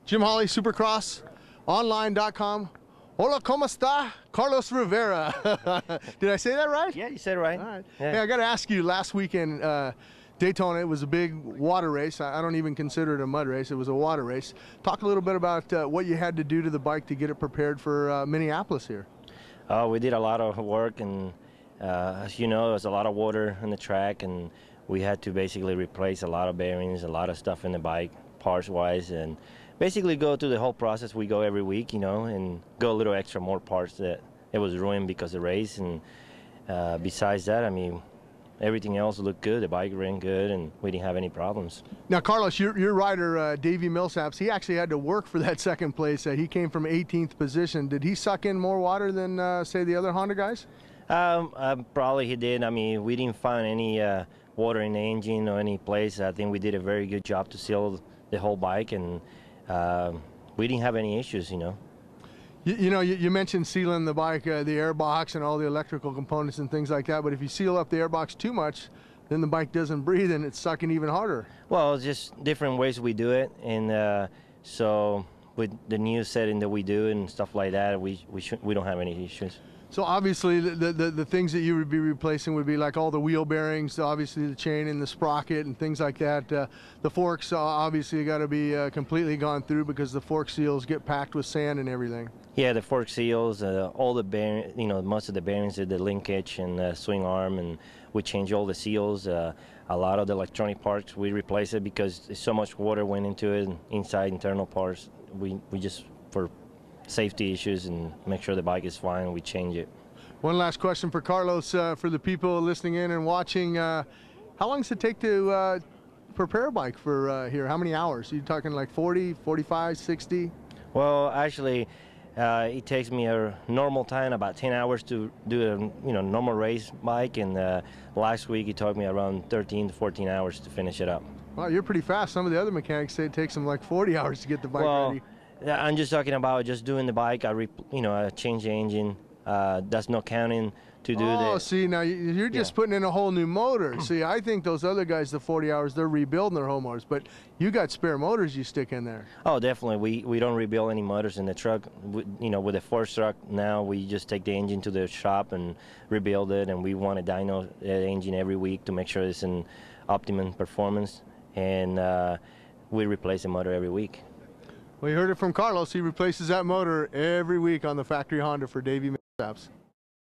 Jim Holley, Supercross, online.com. Hola, ¿cómo está? Carlos Rivera. Did I say that right? Yeah, you said it right. All right. Yeah. Hey, I got to ask you, last weekend, Daytona, it was a big water race. I don't even consider it a mud race. It was a water race. Talk a little bit about what you had to do to the bike to get it prepared for Minneapolis here. We did a lot of work, and as you know, there's a lot of water on the track, and we had to basically replace a lot of bearings, a lot of stuff in the bike, parts-wise, and basically go through the whole process. We go every week, you know, and go a little extra more parts that it was ruined because of the race. And besides that, I mean, everything else looked good. The bike ran good, and we didn't have any problems. Now, Carlos, your rider, Davi Millsaps, he actually had to work for that second place. He came from 18th position. Did he suck in more water than, say, the other Honda guys? Probably he did. I mean, we didn't find any water in the engine or any place. I think we did a very good job to seal the whole bike, and we didn't have any issues, you know. You mentioned sealing the bike, the air box and all the electrical components and things like that, but if you seal up the air box too much, then the bike doesn't breathe and it's sucking even harder. Well, it's just different ways we do it, and so with the new setting that we do and stuff like that, we don't have any issues. So obviously the things that you would be replacing would be like all the wheel bearings, obviously the chain and the sprocket and things like that. The forks obviously got to be completely gone through because the fork seals get packed with sand and everything. Yeah, the fork seals, all the bearings, you know, most of the bearings, the linkage and the swing arm, and we change all the seals. A lot of the electronic parts we replace it because so much water went into it. Inside internal parts, we just for safety issues and make sure the bike is fine, we change it. One last question for Carlos, for the people listening in and watching. How long does it take to prepare a bike for here? How many hours? Are you talking like 40, 45, 60? Well, actually, it takes me a normal time, about 10 hours to do a normal race bike, and last week it took me around 13 to 14 hours to finish it up. Wow, you're pretty fast. Some of the other mechanics say it takes them like 40 hours to get the bike ready. Yeah, I'm just talking about just doing the bike. I change the engine. That's not counting to do the. Oh, see, now you're just putting in a whole new motor. See, I think those other guys, the 40 hours, they're rebuilding their whole motors, but you got spare motors you stick in there. Oh, definitely. We don't rebuild any motors in the truck. With the Force truck now, we just take the engine to the shop and rebuild it, and we want to dyno the engine every week to make sure it's in optimum performance, and we replace the motor every week. Well, you heard it from Carlos. He replaces that motor every week on the factory Honda for Davi Millsaps.